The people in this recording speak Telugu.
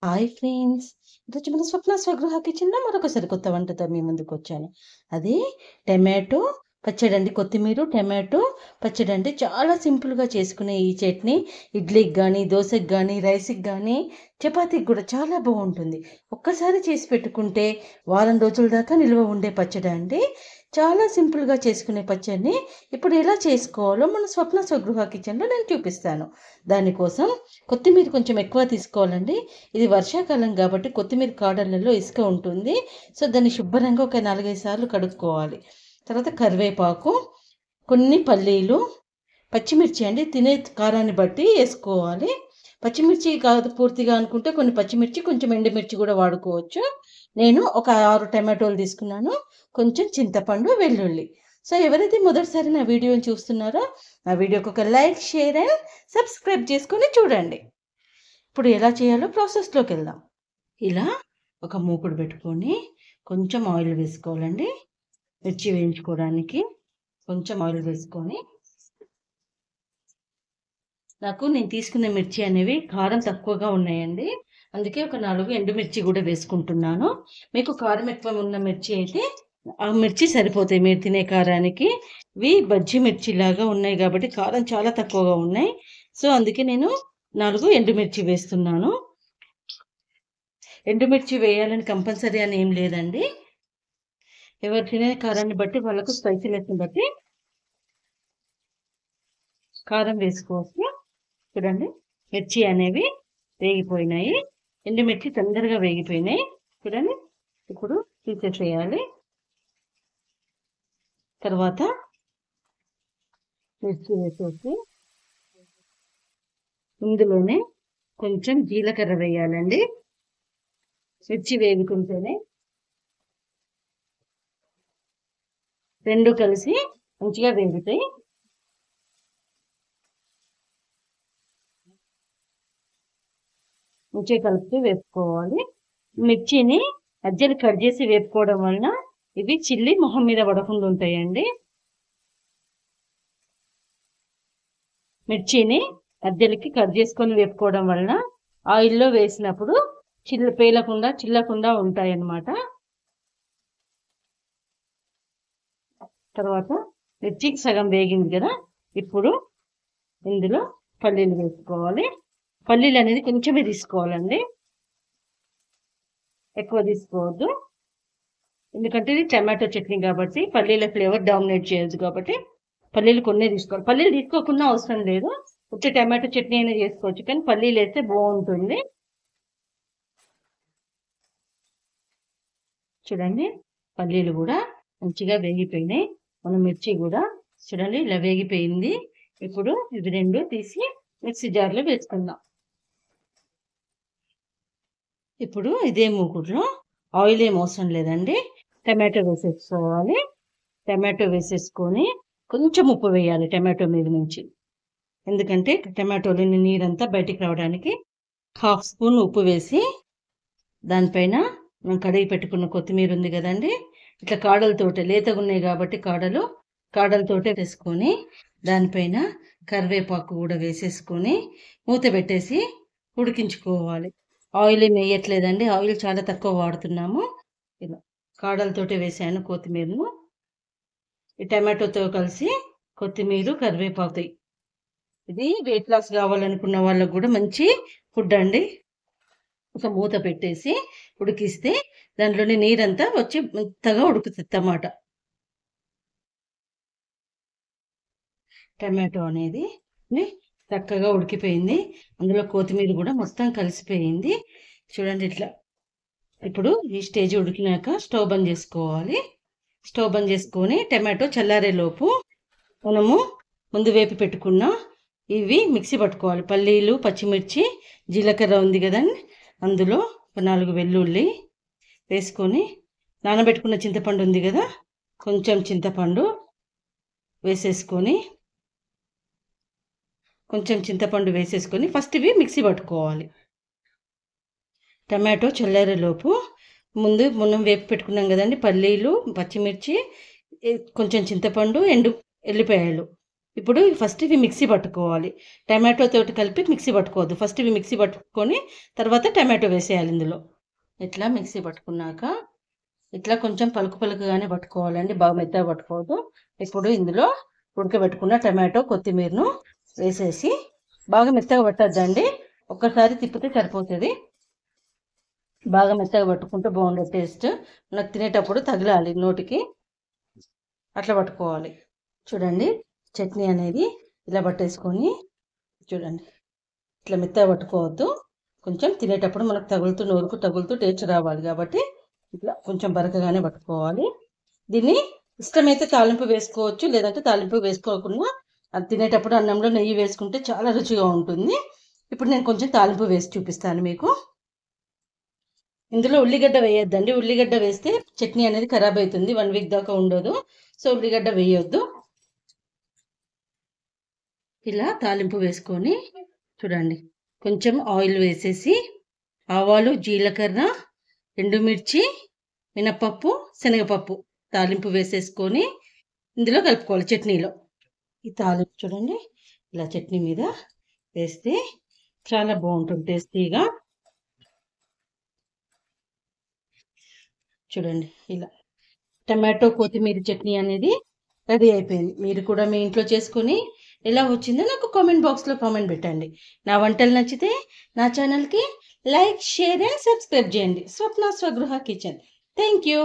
Hi friends! ఈరోజు మన స్వప్న స్వగృహ కిచెన్‌లో మరొక సరికొత్త వంటతో మీ ముందుకొచ్చాను. అది టమాటో పచ్చడండి. కొత్తిమీర, టమాటో పచ్చడండి. చాలా సింపుల్‌గా చేసుకునే ఈ చట్నీ ఇడ్లీకి గానీ, దోసకి గానీ, రైస్‌కి గానీ, చపాతీకి గూడా చాలా బావుంటుంది. ఒక్కసారి చేసి పెట్టుకుంటే వారం రోజుల దాకా నిల్వ ఉండే పచ్చడండి. చాలా సింపుల్‌గా చేసుకునే పచ్చడిని ఇప్పుడు ఎలా చేసుకోవాలో మన స్వప్న స్వగృహ కిచెన్‌లో నేను చూపిస్తాను. దానికోసం కొత్తిమీర కొంచెం ఎక్కువ తీసుకోవాలండి. ఇది వర్షాకాలం కాబట్టి కొత్తిమీర కాడలలో ఇసుక ఉంటుంది. సో, దాన్ని శుభ్రంగా ఒక 4, 5 సార్లు కడుక్కోవాలి. తర్వాత కరివేపాకు, కొన్ని పల్లీలు, పచ్చిమిర్చి అండి. తినే కారాన్ని బట్టి ఏసుకోవాలి. పచ్చిమిర్చి కాదు పూర్తిగా అనుకుంటే కొన్ని పచ్చిమిర్చి, కొంచెం ఎండుమిర్చి గూడా వాడుకోవచ్చు. నేను ఒక 6 టమాటోలు తీసుకున్నాను. కొంచెం చింతపండు, వెల్లుల్లి. సో, ఎవరైతే మొదటిసారి నా వీడియోని చూస్తున్నారో, నా వీడియోకి ఒక లైక్, షేర్ అండ్ సబ్స్క్రైబ్ చేసుకొని చూడండి. ఇప్పుడు ఎలా చేయాలో ప్రాసెస్‌లోకెళ్దాం. ఇలా ఒక మూకుడు పెట్టుకొని కొంచెం ఆయిల్ వేసుకోవాలండి. మిర్చి వేయించుకోవడానికి కొంచెం ఆయిల్ వేసుకొని, నేను తీసుకున్న మిర్చి అనేవి కారం తక్కువగా ఉన్నాయండి. అందుకే ఒక 4 ఎండుమిర్చి గూడా వేసుకుంటున్నాను. మీకు కారం ఎక్కువ ఉన్న మిర్చి అయితే ఆ మిర్చి సరిపోతాయి మీరు తినే కారానికి. ఇవి బజ్జీ మిర్చిలాగా ఉన్నాయి గాబట్టి కారం చాలా తక్కువగా ఉన్నాయి. సో, అందుకే నేను 4 ఎండుమిర్చి వేస్తున్నాను. ఎండుమిర్చి వేయాలని కంపల్సరీ అని ఏం లేదండి. ఎవరు తినే కారాన్ని బట్టి వాళ్ళకు స్పైసీనెస్‌ని బట్టి కారం వేసుకోవచ్చు. చూడండి, మిర్చి అనేవి వేగిపోయినాయి. ఎండుమిర్చి తొందరగా వేగిపోయినాయి. చూడండి, ఇప్పుడు తీసేసేయాలి. తర్వాత మిర్చి వేసేసి ఇందులోనే కొంచెం జీలకర్ర వేయాలండి. మిర్చి వేగుతుంటేనే 2 కలిసి మంచిగా వేగుతాయి. మంచిగా కలుపుతూ వేపుకోవాలి. మిర్చిని మధ్యలో కట్ చేసి వేపుకోవడం వలన ఇవి చిల్లి మొహం మీద పడకుండా ఉంటాయండి. మిర్చిని మధ్యలోకి కట్ చేసుకొని వేపుకోవడం వలన ఆయిల్‌లో వేసినప్పుడు చిల్లకుండా ఉంటాయన్నమాట. తర్వాత మిర్చికి సగం వేగింది కదా, ఇప్పుడు ఇందులో పల్లీలు వేసుకోవాలి. పల్లీలు అనేది కొంచెమే తీసుకోవాలండి, ఎక్కువ తీసుకోవద్దు. ఎందుకంటే ఇది టమాటో చట్నీ కాబట్టి పల్లీల ఫ్లేవర్ డామినేట్ చేయొద్దు కాబట్టి పల్లీలు కొన్నే తీసుకోవాలి. పల్లీలు తీసుకోకుండా అవసరం లేదు. ఉత్త టమాటో చట్నీ అయినా చేసుకోవచ్చు, కానీ పల్లీలు వేస్తే బాగుంటుంది. చూడండి, పల్లీలు కూడా మంచిగా వేగిపోయినాయి. మన మిర్చి కూడా చూడండి ఇలా వేగిపోయింది. ఇప్పుడు ఇవి 2 తీసి మిక్సీ జార్లో వేసుకుందాం. ఇప్పుడు ఇదే మూకుడులో ఆయిల్ ఏం అవసరం లేదండి. టమాటో వేసేసుకోవాలి. టమాటో వేసేసుకొని కొంచెం ఉప్పు వేయాలి టమాటో మీద నుంచి. ఎందుకంటే టమాటోలోని నీరంతా బయటికి రావడానికి 1/2 స్పూన్ ఉప్పు వేసి, దానిపైన మనం కడిగి పెట్టుకున్న కొత్తిమీర ఉంది కదండి, ఇట్లా కాడలతోటే లేతగా ఉన్నాయి కాబట్టి కాడలతోటే వేసుకొని, దానిపైన కరివేపాకు కూడా వేసేసుకొని మూత పెట్టేసి ఉడికించుకోవాలి. ఆయిల్ ఏమి వేయట్లేదండి, ఆయిల్ చాలా తక్కువ వాడుతున్నాము. ఇలా కాడలతోటే వేసాను కొత్తిమీరను. ఈ టమాటోతో కలిసి కొత్తిమీర, కరివేపాకు. ఇది వెయిట్ లాస్ కావాలనుకున్న వాళ్ళకు కూడా మంచి ఫుడ్ అండి. ఒక మూత పెట్టేసి ఉడికిస్తే దాంట్లోని నీరంతా వచ్చి మెత్తగా ఉడుకుతుంది టమాట. టమాటో అనేది చక్కగా ఉడికిపోయింది. అందులో కొత్తిమీర కూడా మొత్తం కలిసిపోయింది. చూడండి ఇట్లా. ఇప్పుడు ఈ స్టేజ్ ఉడికినాక స్టవ్ బంద్ చేసుకోవాలి. స్టవ్ బంద్ చేసుకొని టమాటో చల్లారేలోపు మనము ముందు వేపి పెట్టుకున్న ఇవి మిక్సీ పట్టుకోవాలి. పల్లీలు, పచ్చిమిర్చి, జీలకర్ర ఉంది కదండి, అందులో ఒక 4 వెల్లుల్లి వేసుకొని, నానబెట్టుకున్న చింతపండు ఉంది కదా, కొంచెం చింతపండు వేసేసుకొని ఫస్ట్ ఇవి మిక్సీ పట్టుకోవాలి. టమాటో చల్లారేలోపు ముందు మనం వేపి పెట్టుకున్నాం కదండి, పల్లీలు, పచ్చిమిర్చి, కొంచెం చింతపండు, ఎల్లిపాయలు ఇప్పుడు ఫస్ట్ ఇవి మిక్సీ పట్టుకోవాలి. టమాటో తోటి కలిపి మిక్సీ పట్టుకోవద్దు. ఫస్ట్ ఇవి మిక్సీ పట్టుకొని తర్వాత టమాటో వేసేయాలి ఇందులో. ఇట్లా మిక్సీ పట్టుకున్నాక ఇట్లా కొంచెం పలుకు పలుకుగానే పట్టుకోవాలండి, బాగా మెత్తగా పట్టుకోవద్దు. ఇప్పుడు ఇందులో ఉడకబెట్టుకున్న టమాటో కొత్తిమీరను వేసేసి బాగా మెత్తగా పట్టద్దండి, ఒక్కసారి తిప్పితే సరిపోతుంది. బాగా మెత్తగా పట్టుకుంటే బాగుండదు టేస్ట్. నాకు తినేటప్పుడు తగిలాలి నోటికి, అట్లా పట్టుకోవాలి. చూడండి చట్నీ అనేది ఇలా పట్టేసుకొని చూడండి, ఇట్లా మెత్తగా పట్టుకోవద్దు. కొంచెం తినేటప్పుడు మనకు తగులుతూ నోరుకు తగులుతూ టేస్ట్ రావాలి కాబట్టి ఇట్లా కొంచెం బరకగానే పట్టుకోవాలి. దీన్ని ఇష్టమైతే తాలింపు వేసుకోవచ్చు, లేదంటే తాలింపు వేసుకోకుండా అది తినేటప్పుడు అన్నంలో నెయ్యి వేసుకుంటే చాలా రుచిగా ఉంటుంది. ఇప్పుడు నేను కొంచెం తాలింపు వేసి చూపిస్తాను మీకు. ఇందులో ఉల్లిగడ్డ వేయొద్దండి, ఉల్లిగడ్డ వేస్తే చట్నీ అనేది ఖరాబ్ అవుతుంది, 1 వీక్ దాకా ఉండదు. సో ఉల్లిగడ్డ వేయొద్దు. ఇలా తాలింపు వేసుకొని చూడండి, కొంచెం ఆయిల్ వేసేసి ఆవాలు, జీలకర్ర, ఎండుమిర్చి, మినపప్పు, శనగపప్పు తాలింపు వేసేసుకొని ఇందులో కలుపుకోవాలి చట్నీలో. ఈ తాలింపు చూడండి ఇలా చట్నీ మీద వేస్తే చాలా బాగుంటుంది టేస్టీగా. చూడండి ఇలా టమాటో కొత్తిమీర చట్నీ అనేది రెడీ అయిపోయింది. మీరు కూడా మీ ఇంట్లో చేసుకొని ఎలా వచ్చిందో నాకు కామెంట్ బాక్స్లో కామెంట్ పెట్టండి. నా వంటలు నచ్చితే నా ఛానల్కి లైక్, షేర్ అండ్ సబ్స్క్రైబ్ చేయండి. స్వప్న స్వగృహ కిచెన్. Thank you.